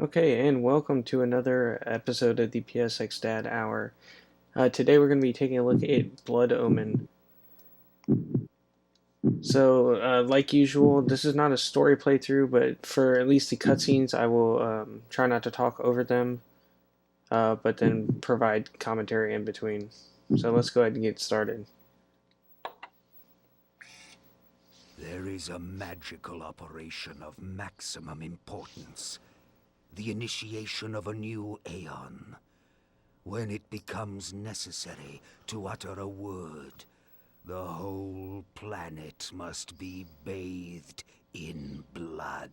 Okay, and welcome to another episode of the PSXDAD Hour. Today we're going to be taking a look at Blood Omen. So, like usual, this is not a story playthrough, but for at least the cutscenes, I will try not to talk over them, but then provide commentary in between. So let's go ahead and get started. There is a magical operation of maximum importance. The initiation of a new aeon. When it becomes necessary to utter a word, the whole planet must be bathed in blood.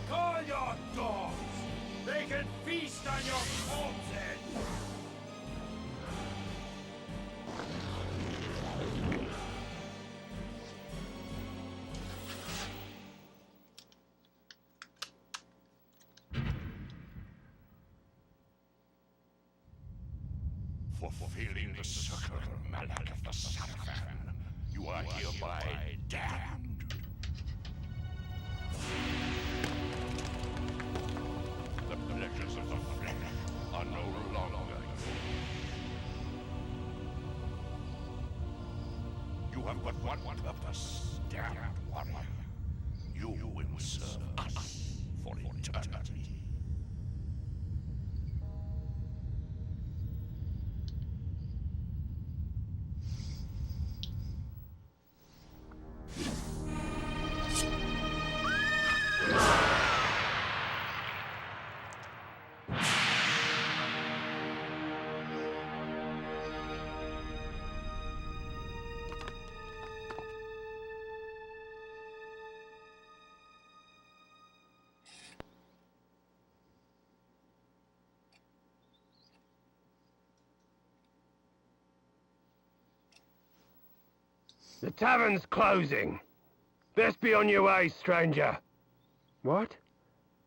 Call your dogs! They can feast on your corpses! For fulfilling the circle of Malak of the Sarafan, you are hereby damned. The pleasures of the flesh are no longer you have but one purpose, damned warrior. You will serve us for eternity. The tavern's closing. Best be on your way, stranger. What?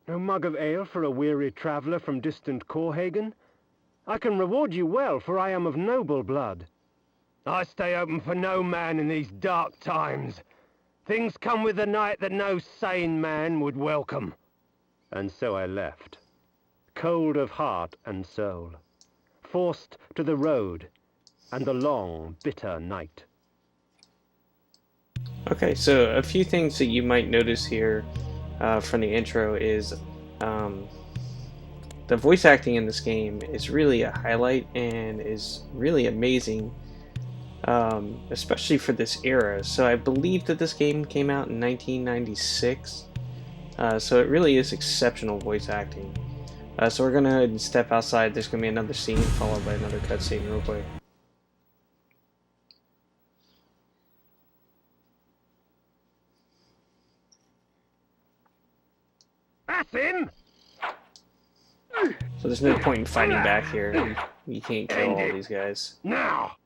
No mug of ale for a weary traveller from distant Corhagen? I can reward you well, for I am of noble blood. I stay open for no man in these dark times. Things come with the night that no sane man would welcome. And so I left, cold of heart and soul, forced to the road and the long, bitter night. Okay, so a few things that you might notice here from the intro is the voice acting in this game is really a highlight and is really amazing, especially for this era. So I believe that this game came out in 1996, so it really is exceptional voice acting. So we're gonna step outside. There's gonna be another scene followed by another cutscene real quick. That's him! So there's no point in fighting back here. You can't kill all these guys. Now!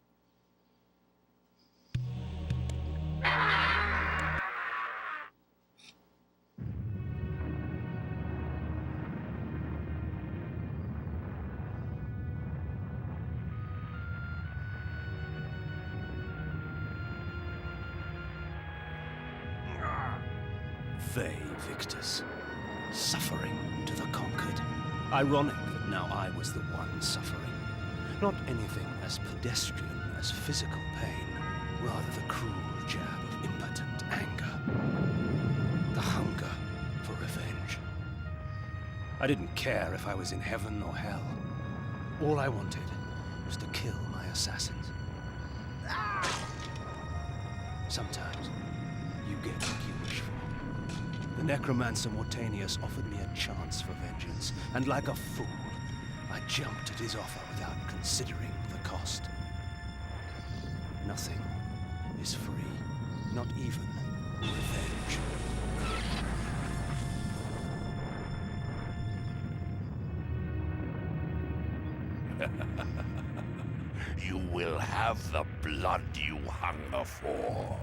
They victors, suffering to the conquered. Ironic that now I was the one suffering. Not anything as pedestrian as physical pain, rather the cruel jab of impotent anger. The hunger for revenge. I didn't care if I was in heaven or hell. All I wanted was to kill my assassins. Sometimes you get what you wish for. The necromancer Mortanius offered me a chance for vengeance, and like a fool, I jumped at his offer without considering the cost. Nothing is free, not even revenge. You will have the blood you hunger for.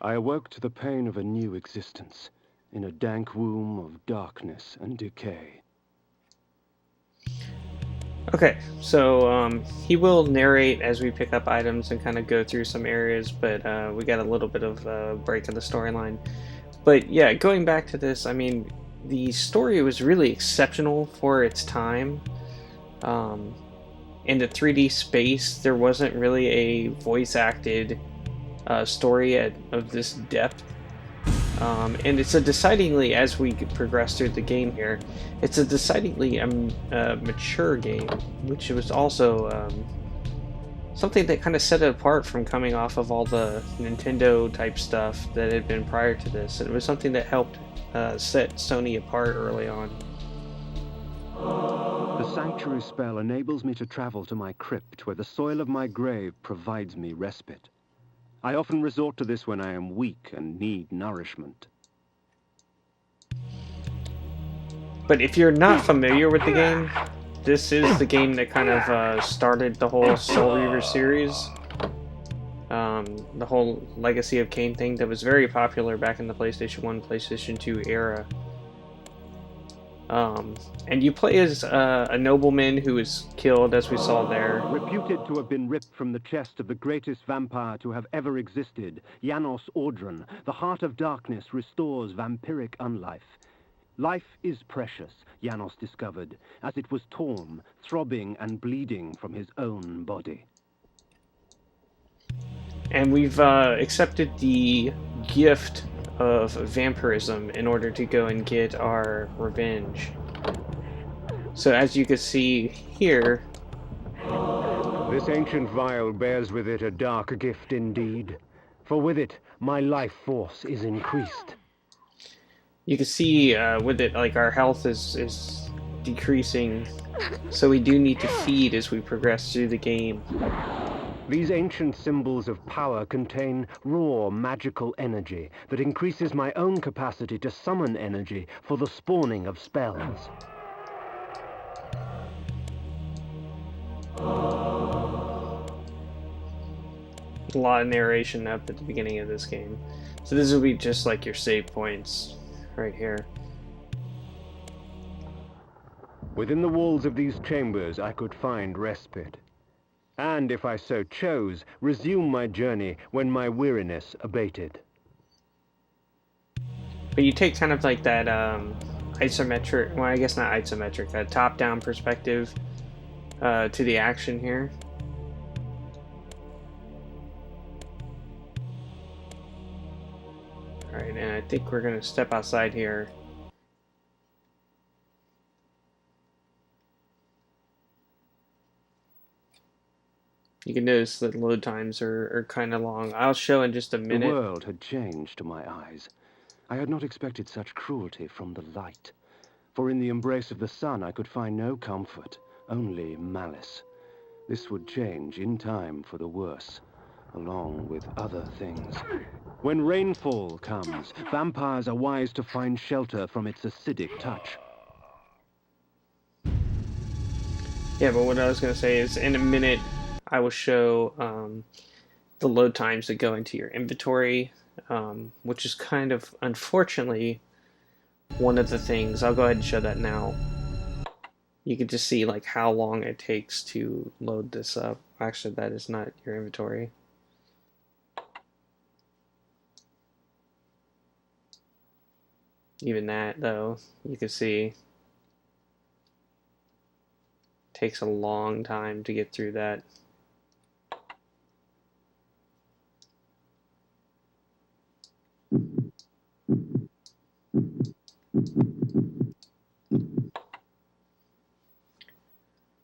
I awoke to the pain of a new existence, in a dank womb of darkness and decay. Okay, so he will narrate as we pick up items and kind of go through some areas, but we got a little bit of a break in the storyline. But yeah, going back to this, I mean, the story was really exceptional for its time. In the 3D space, there wasn't really a voice-acted story of this depth. And it's a decidedly, as we progress through the game here, it's a decidedly mature game, which was also something that kind of set it apart from coming off of all the Nintendo type stuff that had been prior to this. It was something that helped set Sony apart early on. The sanctuary spell enables me to travel to my crypt, where the soil of my grave provides me respite. I often resort to this when I am weak and need nourishment. But if you're not familiar with the game, this is the game that kind of started the whole Soul Reaver series. The whole Legacy of Kain thing that was very popular back in the PlayStation 1, PlayStation 2 era. And you play as a nobleman who is killed, as we saw there. Reputed to have been ripped from the chest of the greatest vampire to have ever existed, Janos Audron, the heart of darkness restores vampiric unlife. Life is precious, Janos discovered, as it was torn, throbbing and bleeding from his own body. And we've accepted the gift of vampirism in order to go and get our revenge. So as you can see here, This ancient vial bears with it a dark gift indeed, for with it my life force is increased. you can see with it, like, our health is decreasing, so we do need to feed as we progress through the game. These ancient symbols of power contain raw magical energy that increases my own capacity to summon energy for the spawning of spells. A lot of narration up at the beginning of this game. So this will be just like your save points right here. Within the walls of these chambers I could find respite, and if I so chose, resume my journey when my weariness abated. But you take kind of like that isometric, well, I guess not isometric, that top-down perspective to the action here. Alright, and I think we're going to step outside here. You can notice that load times are kind of long. I'll show in just a minute. The world had changed to my eyes. I had not expected such cruelty from the light. For in the embrace of the sun I could find no comfort, only malice. This would change in time for the worse, along with other things. When rainfall comes, vampires are wise to find shelter from its acidic touch. Yeah, but what I was going to say is, in a minute, I will show the load times that go into your inventory, which is kind of, unfortunately, one of the things. I'll go ahead and show that now. You can just see like how long it takes to load this up. Actually, that is not your inventory. Even that, though, you can see takes a long time to get through that.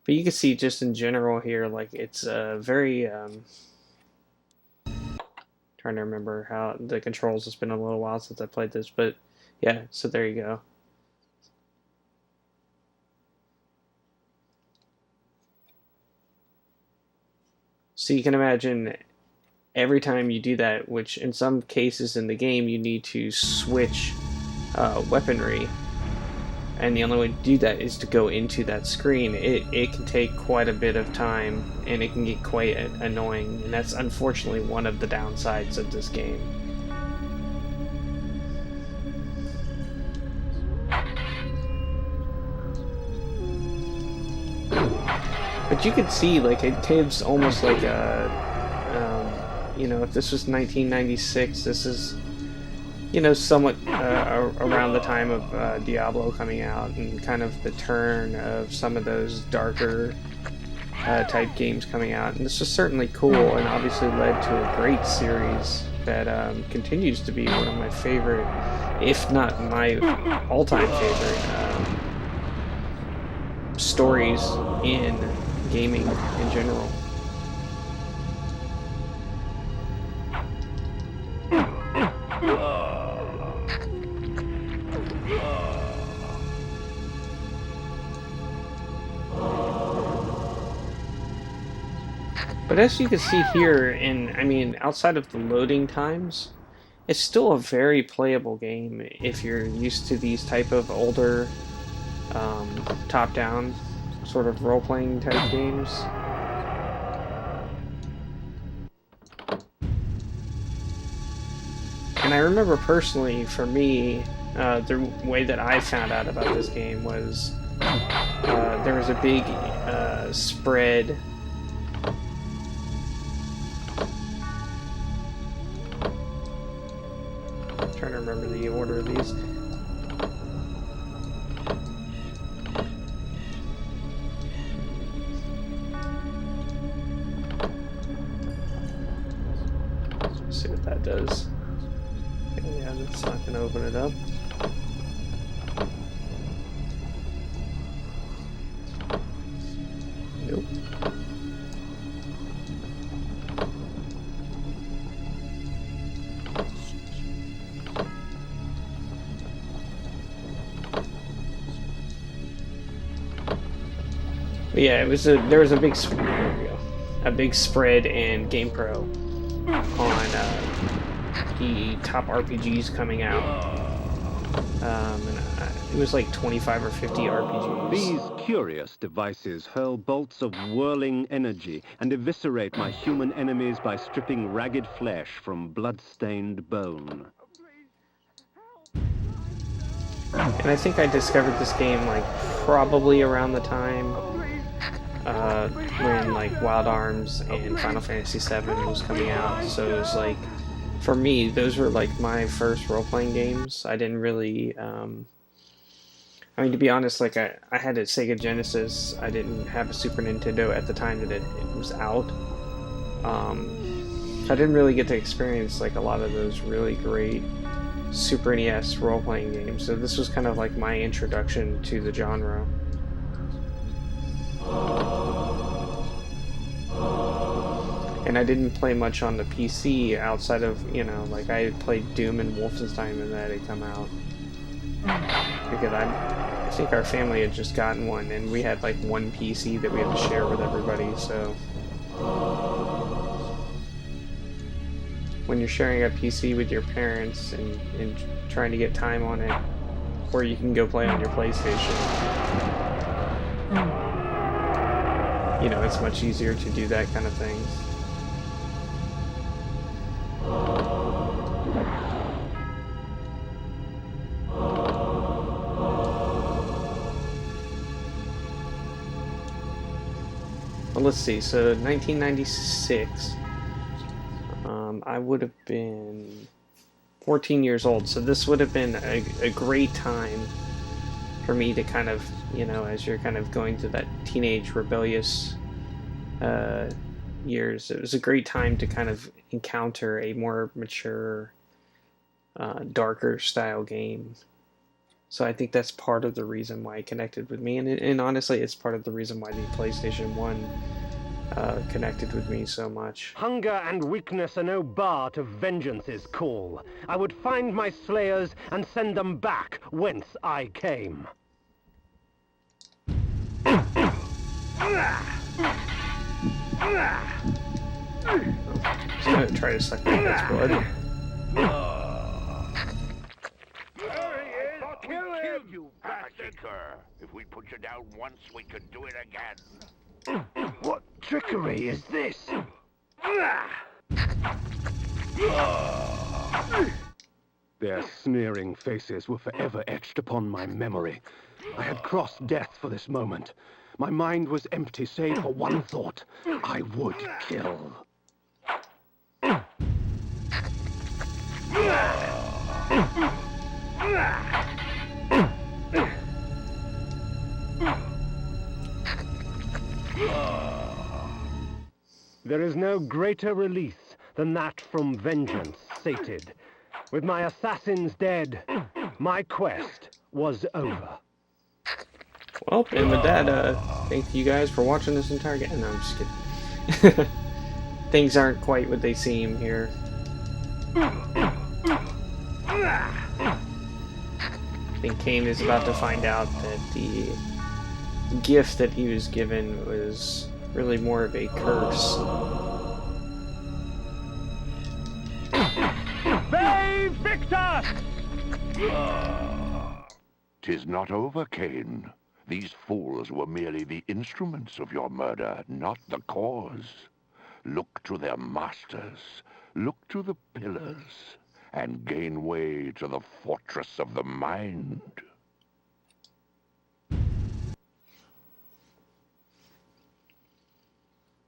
But you can see just in general here, like it's very trying to remember how the controls. It's been a little while since I played this, but yeah, so there you go. So you can imagine every time you do that, which in some cases in the game you need to switch weaponry, and the only way to do that is to go into that screen. It can take quite a bit of time, and it can get quite annoying, and that's unfortunately one of the downsides of this game. But you could see, like, it gives almost like a, you know, if this was 1996, this is, you know, somewhat around the time of Diablo coming out, and kind of the turn of some of those darker type games coming out. And this was certainly cool, and obviously led to a great series that continues to be one of my favorite, if not my all-time favorite, stories in gaming in general. But as you can see here, I mean, outside of the loading times, it's still a very playable game if you're used to these type of older top-down sort of role-playing type games. And I remember personally, for me, the way that I found out about this game was there was a big spread. I'm trying to remember the order of these. See what that does. Okay, yeah, that's not going to open it up. Nope. But yeah, there was a big spread in GamePro on the top RPGs coming out. It was like 25 or 50 RPGs. These curious devices hurl bolts of whirling energy and eviscerate my human enemies by stripping ragged flesh from blood-stained bone. And I think I discovered this game like probably around the time when like Wild Arms and Final Fantasy VII was coming out. So it was like, for me, those were like my first role-playing games. I didn't really, I mean, to be honest, like I had a Sega Genesis. I didn't have a Super Nintendo at the time that it was out. I didn't really get to experience like a lot of those really great Super NES role-playing games. So this was kind of like my introduction to the genre. And I didn't play much on the PC outside of, you know, like I played Doom and Wolfenstein when that had come out. Because I think our family had just gotten one, and we had like one PC that we had to share with everybody, so when you're sharing a PC with your parents and trying to get time on it, or you can go play on your PlayStation, you know, it's much easier to do that kind of thing. Well, let's see, so 1996, I would have been 14 years old, so this would have been a great time for me to kind of, you know, as you're kind of going through that teenage rebellious years, it was a great time to kind of encounter a more mature, darker style game. So I think that's part of the reason why it connected with me, and honestly, it's part of the reason why the PlayStation 1 connected with me so much. Hunger and weakness are no bar to vengeance's call. I would find my slayers and send them back whence I came. He's gonna try to suck my guy's blood. Kill you, bastard! If we put you down once, we could do it again. What trickery is this? Their sneering faces were forever etched upon my memory. I had crossed death for this moment. My mind was empty save for one thought. I would kill. There is no greater release than that from vengeance sated. With my assassins dead, my quest was over. Well, and with that, thank you guys for watching this entire game. No, I'm just kidding. Things aren't quite what they seem here. I think Kain is about to find out that the gift that he was given was really more of a curse. Brave Victor! 'Tis not over, Kain. These fools were merely the instruments of your murder, not the cause. Look to their masters, look to the pillars, and gain way to the fortress of the mind.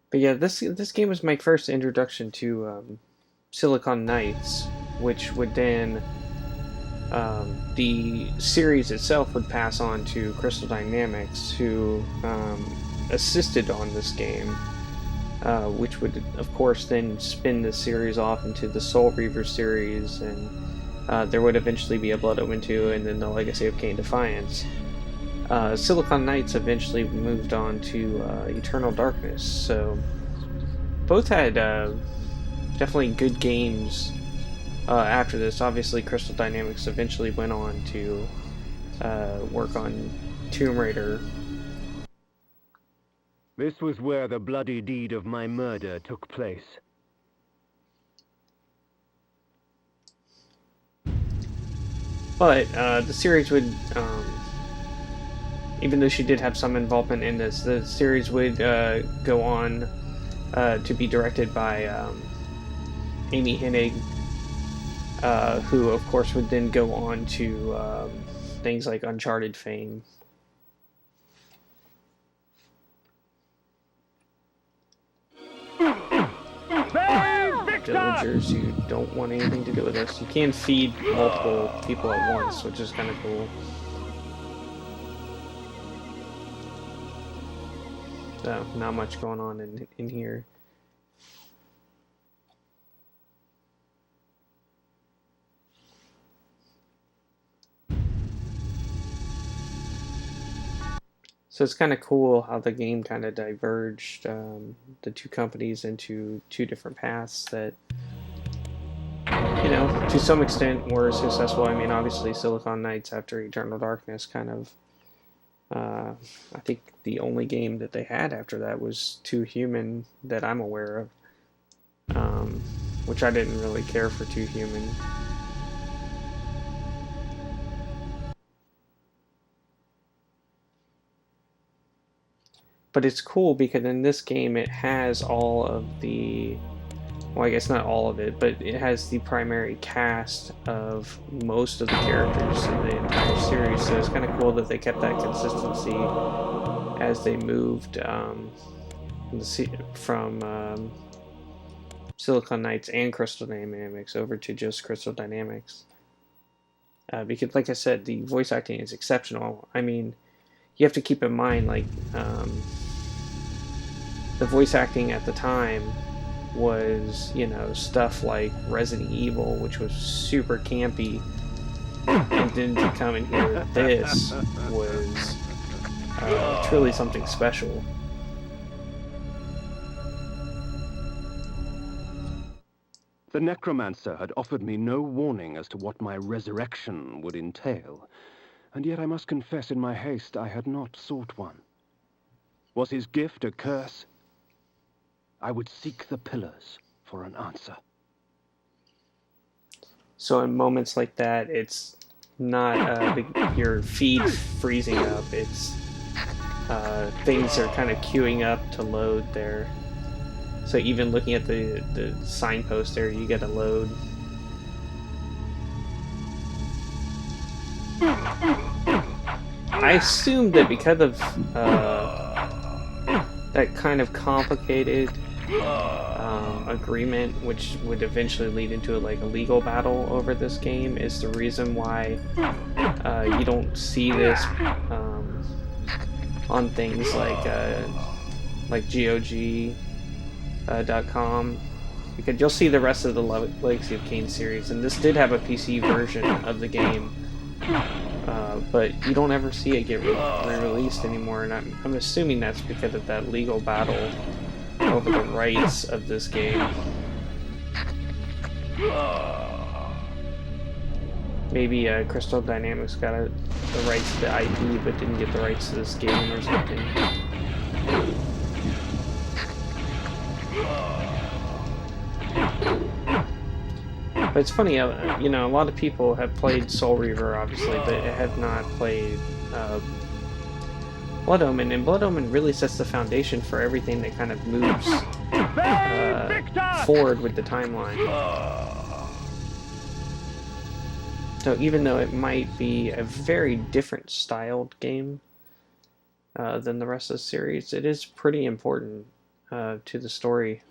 But yeah, this game was my first introduction to Silicon Knights, which would then the series itself would pass on to Crystal Dynamics, who assisted on this game, which would of course then spin the series off into the Soul Reaver series, and there would eventually be a Blood Omen 2, and then the Legacy of Kain Defiance. Silicon Knights eventually moved on to Eternal Darkness, so both had definitely good games after this. Obviously, Crystal Dynamics eventually went on to work on Tomb Raider. This was where the bloody deed of my murder took place. But the series would, even though she did have some involvement in this, the series would go on to be directed by Amy Hennig, who of course would then go on to things like Uncharted fame. Villagers who don't want anything to do with us. You can feed multiple people at once, which is kind of cool. So, not much going on in here. So it's kind of cool how the game kind of diverged the two companies into two different paths that, you know, to some extent were successful. I mean, obviously Silicon Knights after Eternal Darkness kind of, I think the only game that they had after that was Too Human that I'm aware of, which I didn't really care for Too Human. But it's cool because in this game it has all of the, well, I guess not all of it, but it has the primary cast of most of the characters in the entire series, so it's kind of cool that they kept that consistency as they moved from Silicon Knights and Crystal Dynamics over to just Crystal Dynamics. Because, like I said, the voice acting is exceptional. I mean, you have to keep in mind, like, the voice acting at the time was, you know, stuff like Resident Evil, which was super campy, and then to come in here, this was truly something special. The necromancer had offered me no warning as to what my resurrection would entail, and yet I must confess in my haste I had not sought one. Was his gift a curse? I would seek the pillars for an answer. So in moments like that, it's not your feed freezing up, it's things are kind of queuing up to load there. So even looking at the signpost there, you get a load. I assume that because of that kind of complicated agreement, which would eventually lead into like a legal battle over this game, is the reason why you don't see this on things like GOG.com, because you'll see the rest of the Legacy of Kain series, and this did have a PC version of the game, but you don't ever see it get re-released anymore, and I'm assuming that's because of that legal battle over the rights of this game. Maybe Crystal Dynamics got the rights to the IP, but didn't get the rights to this game or something. But it's funny, you know, a lot of people have played Soul Reaver, obviously, but have not played Blood Omen, and Blood Omen really sets the foundation for everything that kind of moves forward with the timeline. So even though it might be a very different styled game than the rest of the series, it is pretty important to the story.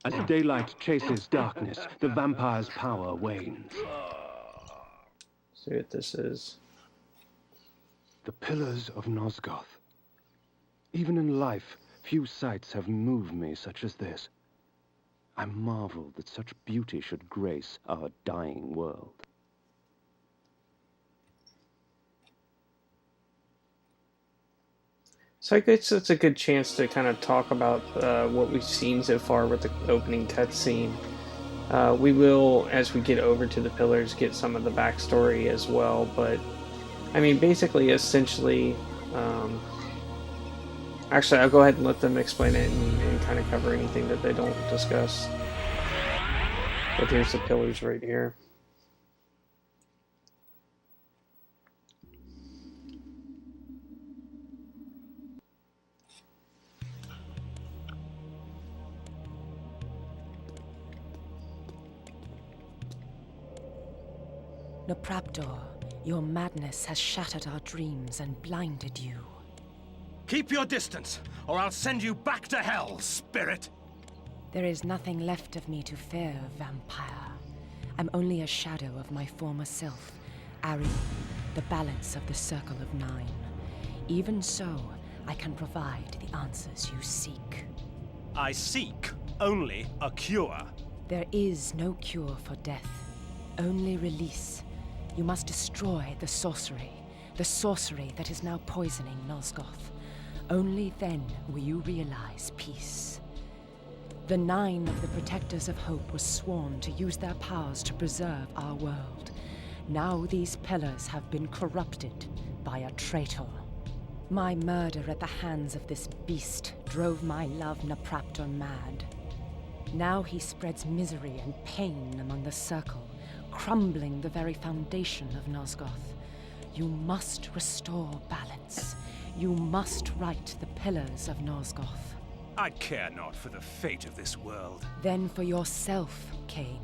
As daylight chases darkness, the vampire's power wanes. See what this is. The pillars of Nosgoth. Even in life, few sights have moved me such as this. I marvel that such beauty should grace our dying world. So I guess it's a good chance to kind of talk about what we've seen so far with the opening cutscene. We will, as we get over to the pillars, get some of the backstory as well, but I mean, basically, essentially, actually, I'll go ahead and let them explain it and kind of cover anything that they don't discuss. But here's the pillars right here. Nopraptor, your madness has shattered our dreams and blinded you. Keep your distance, or I'll send you back to hell, spirit! There is nothing left of me to fear, vampire. I'm only a shadow of my former self, Ari, the balance of the Circle of Nine. Even so, I can provide the answers you seek. I seek only a cure. There is no cure for death, only release. You must destroy the sorcery that is now poisoning Nosgoth. Only then will you realize peace. The 9 of the Protectors of Hope were sworn to use their powers to preserve our world. Now these pillars have been corrupted by a traitor. My murder at the hands of this beast drove my love Nopraptor mad. Now he spreads misery and pain among the Circle, crumbling the very foundation of Nosgoth. You must restore balance. You must right the pillars of Nosgoth. I care not for the fate of this world. Then for yourself, Kain.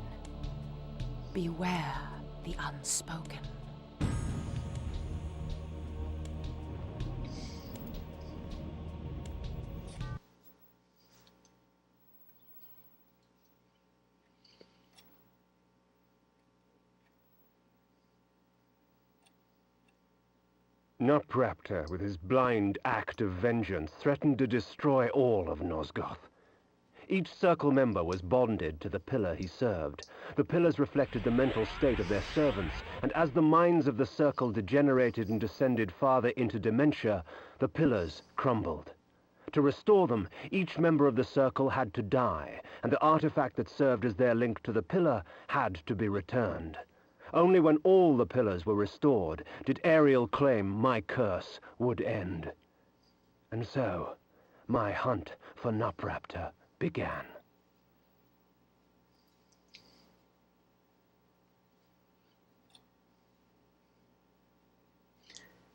Beware the unspoken. Nupraptor, with his blind act of vengeance, threatened to destroy all of Nosgoth. Each circle member was bonded to the pillar he served. The pillars reflected the mental state of their servants, and as the minds of the circle degenerated and descended farther into dementia, the pillars crumbled. To restore them, each member of the circle had to die, and the artifact that served as their link to the pillar had to be returned. Only when all the pillars were restored did Ariel claim my curse would end. And so, my hunt for Nupraptor began.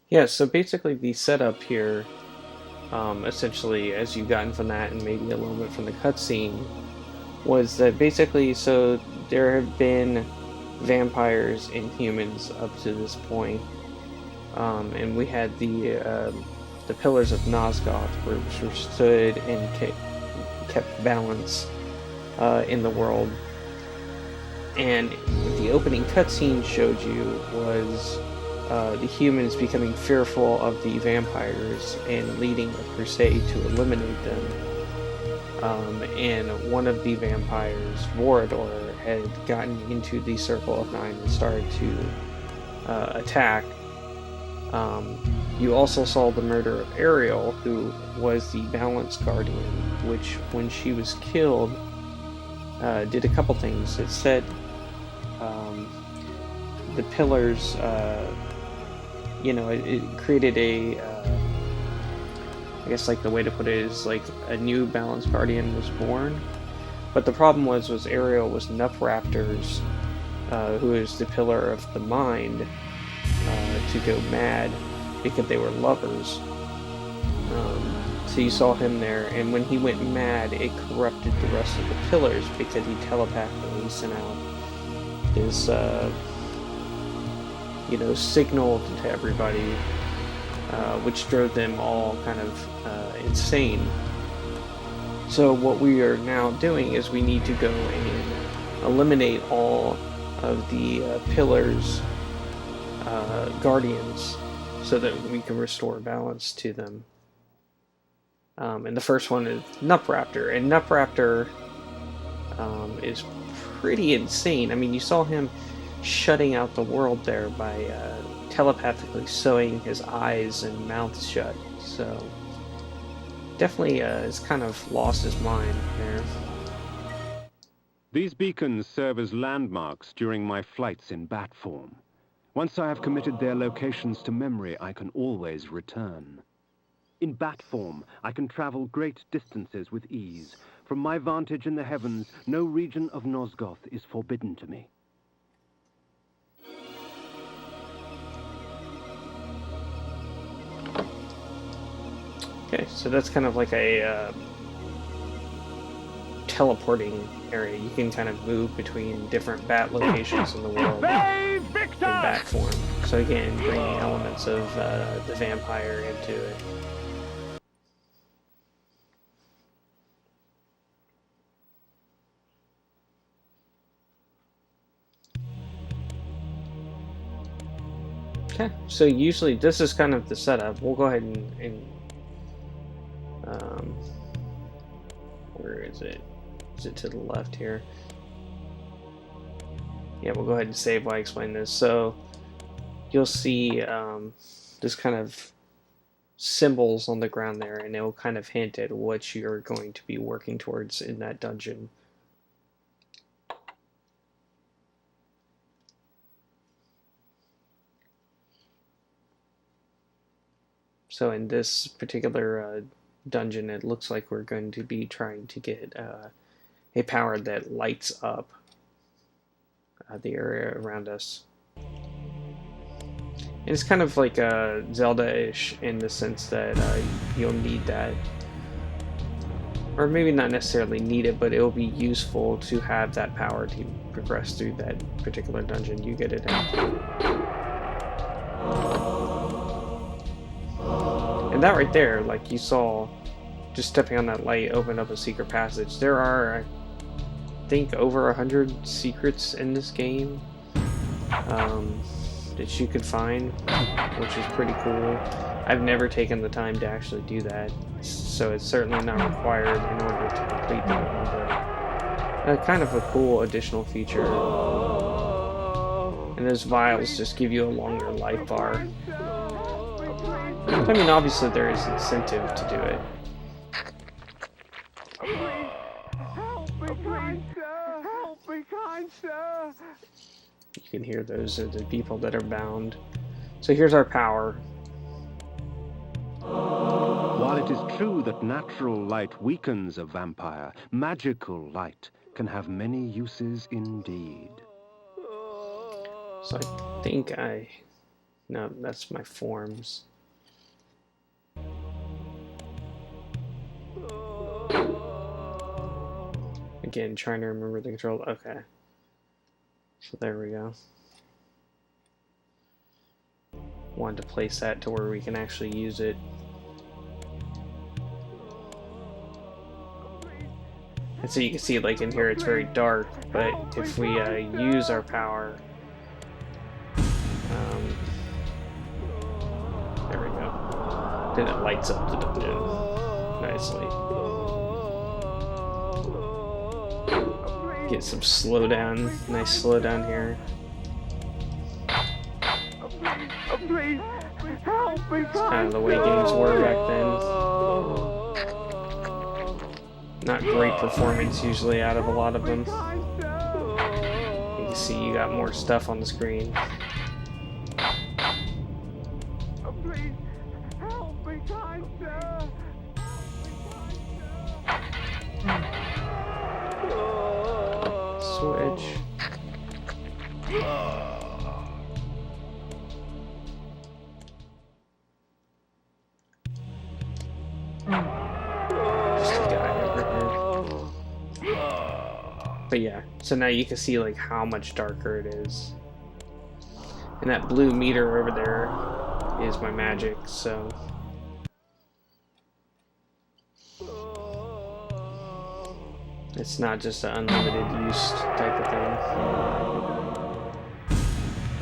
Yeah, so basically the setup here, essentially as you gotten from that and maybe a little bit from the cutscene, was that basically, so there have been vampires and humans up to this point, and we had the pillars of Nosgoth, which were stood and kept balance in the world. And what the opening cutscene showed you was the humans becoming fearful of the vampires and leading a crusade to eliminate them. And one of the vampires, Vorador, had gotten into the Circle of Nine and started to attack. You also saw the murder of Ariel, who was the Balance Guardian, which, when she was killed, did a couple things. It set the pillars, it created a, I guess like the way to put it is like a new Balance Guardian was born. But the problem was Ariel was Nupraptor's, who is the pillar of the mind, to go mad because they were lovers. So you saw him there, and when he went mad, it corrupted the rest of the pillars because he telepathically sent out his, signal to everybody, which drove them all kind of insane. So what we are now doing is we need to go and eliminate all of the pillars' guardians so that we can restore balance to them. And the first one is Nupraptor, and Nupraptor is pretty insane. I mean, you saw him shutting out the world there by telepathically sewing his eyes and mouth shut, so definitely has kind of lost his mind there. These beacons serve as landmarks during my flights in bat form. Once I have committed their locations to memory, I can always return. In bat form, I can travel great distances with ease. From my vantage in the heavens, no region of Nosgoth is forbidden to me. Okay, so that's kind of like a teleporting area. You can kind of move between different bat locations in the world in bat form. So again, bringing elements of the vampire into it. Okay, so usually this is kind of the setup. We'll go ahead and where is it? Is it to the left here? Yeah, we'll go ahead and save while I explain this. So you'll see this kind of symbols on the ground there, and it will kind of hint at what you're going to be working towards in that dungeon. So in this particular dungeon, it looks like we're going to be trying to get a power that lights up the area around us. And it's kind of like Zelda-ish in the sense that you'll need that, or maybe not necessarily need it, but it will be useful to have that power to progress through that particular dungeon. You get it in. And that right there, like you saw, just stepping on that light opened up a secret passage. There are, I think, over 100 secrets in this game. that you could find, which is pretty cool. I've never taken the time to actually do that, so it's certainly not required in order to complete the game, but kind of a cool additional feature. And those vials just give you a longer life bar. I mean, obviously there is incentive to do it. You can hear those are the people that are bound. So here's our power. While it is true that natural light weakens a vampire, magical light can have many uses indeed. So I think no, that's my forms. Again, trying to remember the control. Okay. So there we go. Wanted to place that to where we can actually use it. And so you can see, like in here, it's very dark, but if we use our power, there we go. Then it lights up the dungeon nicely. Get some slowdown, nice slowdown here. It's kind of the way games were back then. Not great performance usually out of a lot of them. You can see you got more stuff on the screen. Switch. Just a guy over here. But yeah, so now you can see like how much darker it is. And that blue meter over there is my magic, so it's not just an unlimited use type of thing.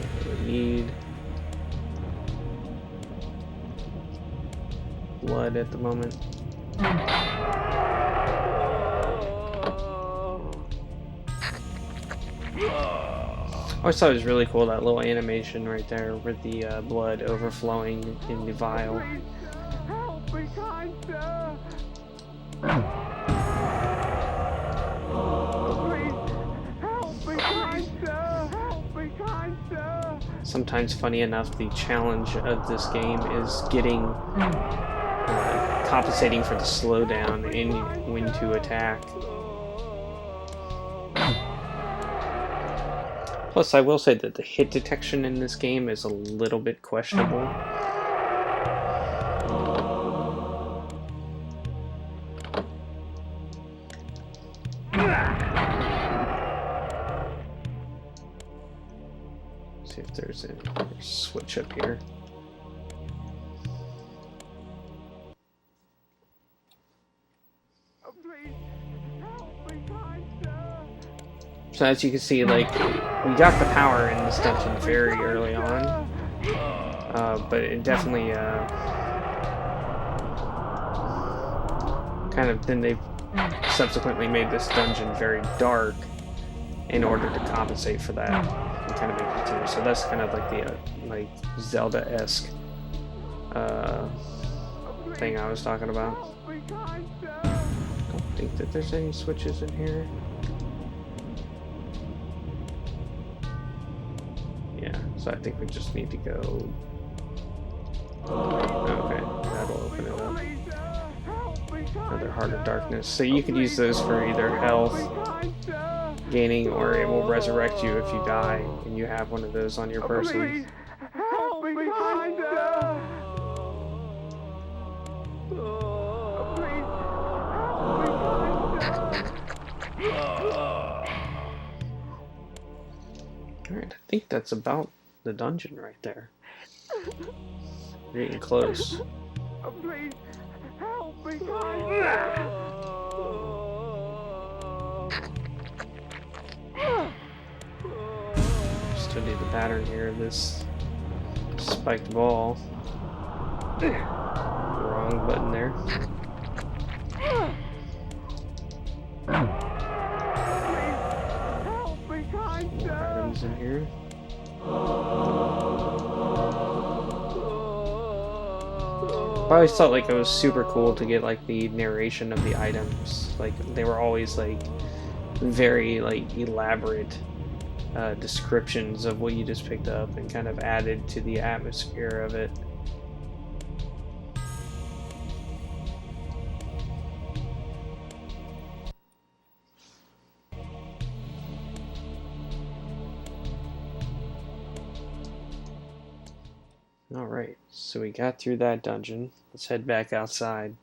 What do we need? Blood at the moment. I always thought it was really cool, that little animation right there with the blood overflowing in the vial. Sometimes, funny enough, the challenge of this game is getting compensating for the slowdown in when to attack. Plus, I will say that the hit detection in this game is a little bit questionable. See if there's a switch up here. So as you can see, like, we got the power in this dungeon very early on, but it definitely kind of, then they've subsequently made this dungeon very dark in order to compensate for that and kind of make it continue. So that's kind of like the like Zelda-esque thing I was talking about. Don't think that there's any switches in here. So I think we just need to go. Okay, that'll open it up. Another Heart of Darkness. So you could use those for either health gaining, or it will resurrect you if you die and you have one of those on your person. Alright, I think that's about the dungeon right there. We're getting close. Please help me. Still need the pattern here of this spiked ball. Wrong button there. More items in here. I always thought like it was super cool to get like the narration of the items. Like they were always like very like elaborate descriptions of what you just picked up and kind of added to the atmosphere of it. Alright, so we got through that dungeon. Let's head back outside.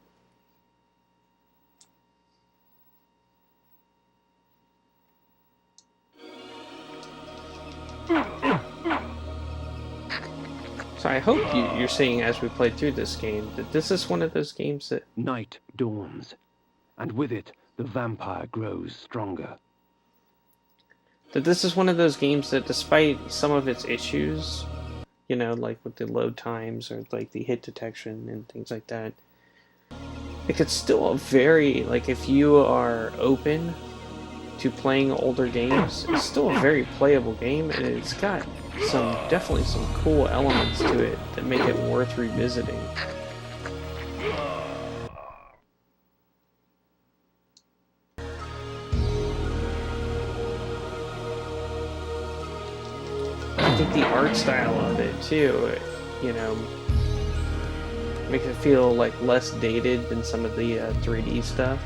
So I hope you're saying as we play through this game that this is one of those games that... Night dawns, and with it, the vampire grows stronger. That this is one of those games that despite some of its issues, you know, like with the load times or like the hit detection and things like that, like it's still a very, like if you are open to playing older games, it's still a very playable game, and it's got definitely some cool elements to it that make it worth revisiting. I think the art style of it too, you know, makes it feel like less dated than some of the 3D stuff.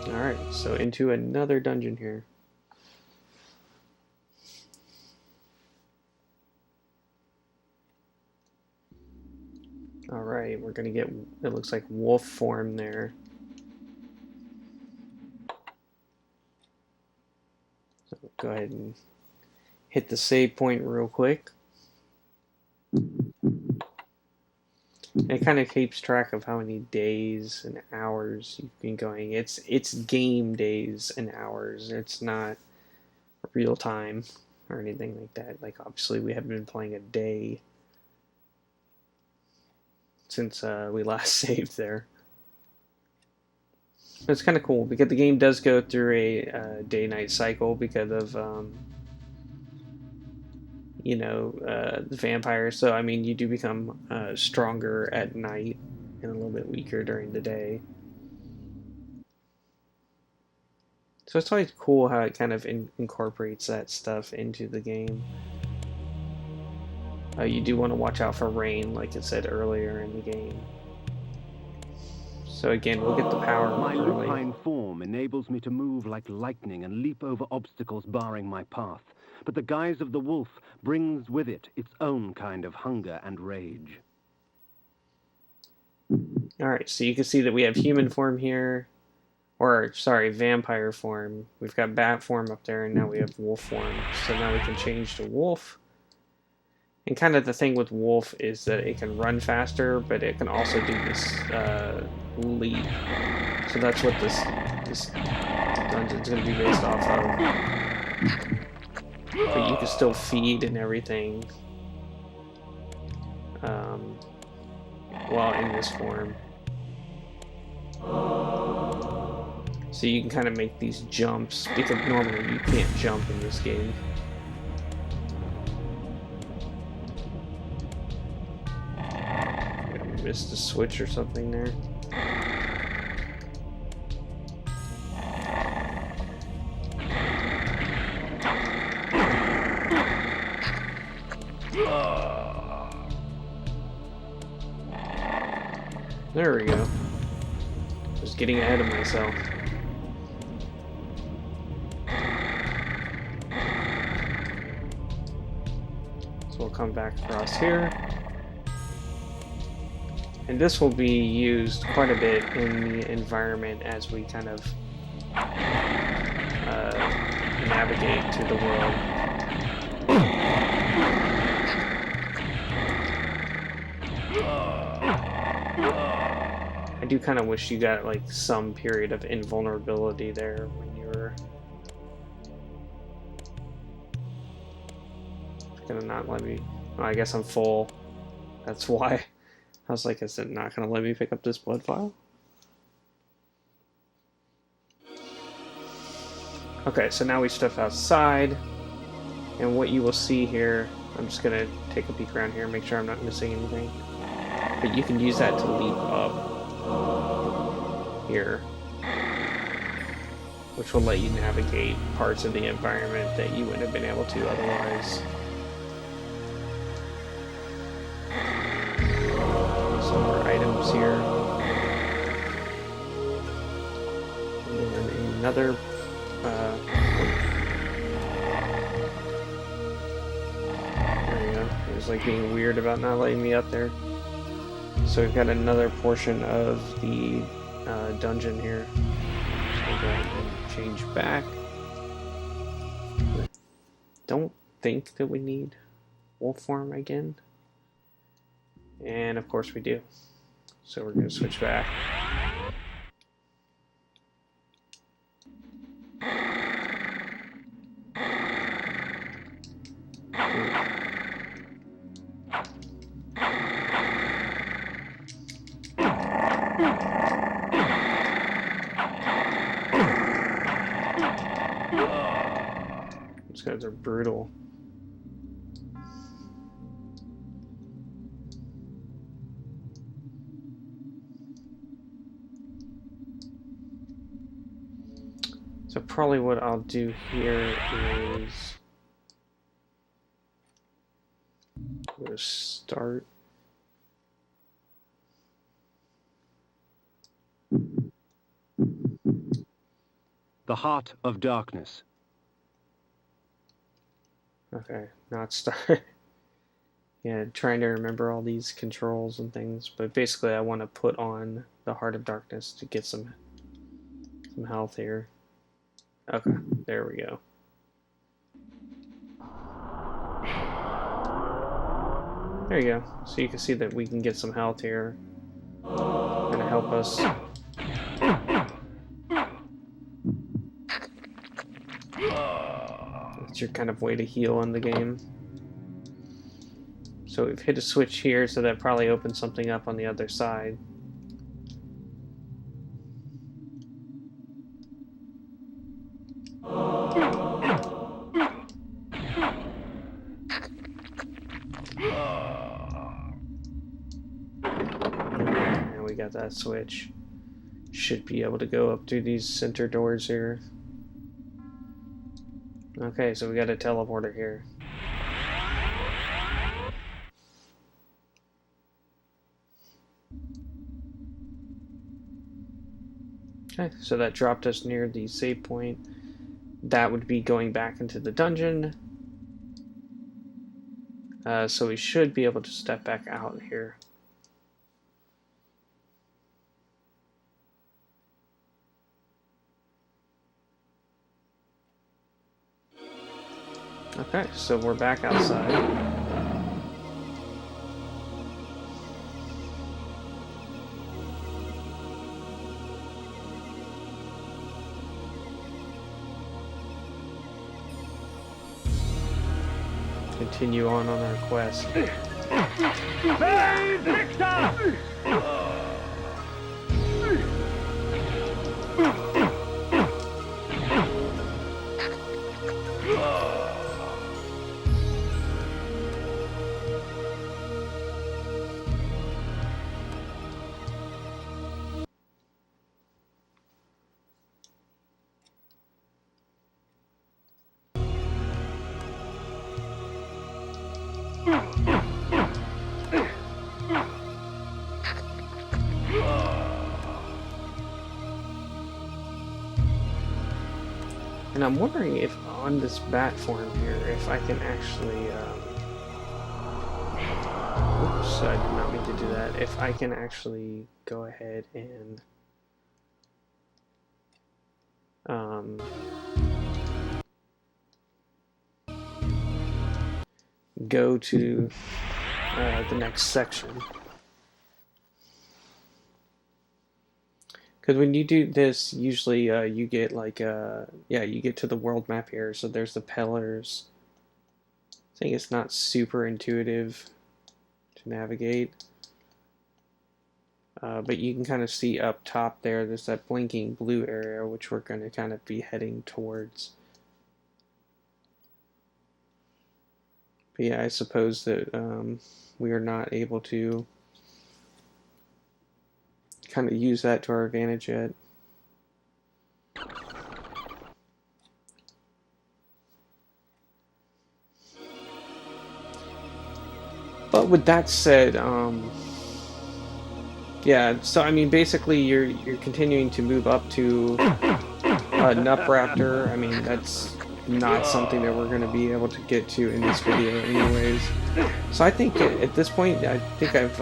Alright, so into another dungeon here. Alright, we're gonna get, it looks like wolf form there. So go ahead and hit the save point real quick. It kind of keeps track of how many days and hours you've been going. It's game days and hours. It's not real time or anything like that. Like obviously we haven't been playing a day since we last saved there. But it's kind of cool because the game does go through a day-night cycle because of you know, the vampires. So I mean, you do become stronger at night and a little bit weaker during the day. So it's always cool how it kind of incorporates that stuff into the game. You do want to watch out for rain, like it said earlier in the game. So again, we'll get the power My early. lupine form enables me to move like lightning and leap over obstacles barring my path. But the guise of the wolf brings with it its own kind of hunger and rage. Alright, so you can see that we have human form here. Or, sorry, vampire form. We've got bat form up there, and now we have wolf form. So now we can change to wolf. And kind of the thing with wolf is that it can run faster, but it can also do this leap. So that's what this dungeon's going to be based off of. But you can still feed and everything while in this form. So you can kind of make these jumps, because normally you can't jump in this game. I missed a switch or something there. There we go. Just getting ahead of myself. So we'll come back across here. And this will be used quite a bit in the environment as we kind of navigate through the world. I do kind of wish you got like some period of invulnerability there when you were gonna not let me. Oh, I guess I'm full. That's why. I was like, is it not gonna let me pick up this blood file? Okay, so now we step outside, and what you will see here, I'm just gonna take a peek around here, make sure I'm not missing anything. But you can use that to leap up here, which will let you navigate parts of the environment that you wouldn't have been able to otherwise. Some more items here. And then another there you go. It was like being weird about not letting me up there. So we've got another portion of the dungeon here. So we'll go ahead and change back. I don't think that we need wolf form again. And of course we do. So we're going to switch back. These guys are brutal. So probably what I'll do here is we'll start. The Heart of Darkness. Okay, not start. Yeah, trying to remember all these controls and things, but basically I want to put on the Heart of Darkness to get some health here. Okay, there we go. There you go. So you can see that we can get some health here. Gonna help us. It's your kind of way to heal in the game. So we've hit a switch here, so that probably opens something up on the other side. And we got that switch. Should be able to go up through these center doors here. Okay, so we got a teleporter here. Okay, so that dropped us near the save point. That would be going back into the dungeon. So we should be able to step back out here. Okay, so we're back outside. Continue on our quest. Save Victor! And I'm wondering if on this bat form here, if I can actually, oops, I did not mean to do that. If I can actually go ahead and, go to the next section. Because when you do this, usually you get like yeah, you get to the world map here. So there's the pillars. I think it's not super intuitive to navigate. But you can kind of see up top there's that blinking blue area, which we're going to kind of be heading towards. But yeah, I suppose that we are not able to kind of use that to our advantage yet. But with that said, yeah, so I mean, basically, you're continuing to move up to Nupraptor. I mean, that's not something that we're going to be able to get to in this video, anyways. So I think at this point, I think I've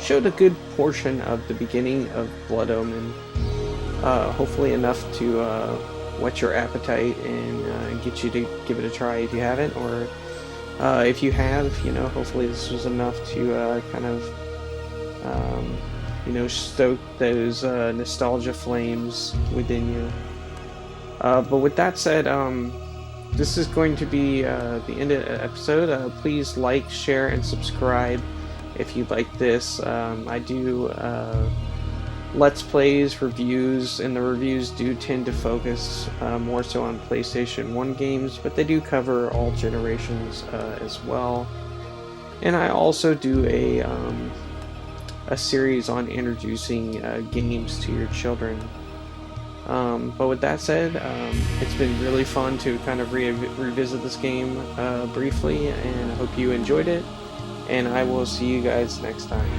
showed a good portion of the beginning of Blood Omen. Hopefully enough to whet your appetite and get you to give it a try if you haven't, or if you have, you know, hopefully this was enough to kind of you know, stoke those nostalgia flames within you. But with that said, this is going to be the end of the episode. Please like, share, and subscribe if you like this. I do Let's Plays, reviews, and the reviews do tend to focus more so on PlayStation 1 games, but they do cover all generations as well. And I also do a series on introducing games to your children. But with that said, it's been really fun to kind of revisit this game briefly, and I hope you enjoyed it, and I will see you guys next time.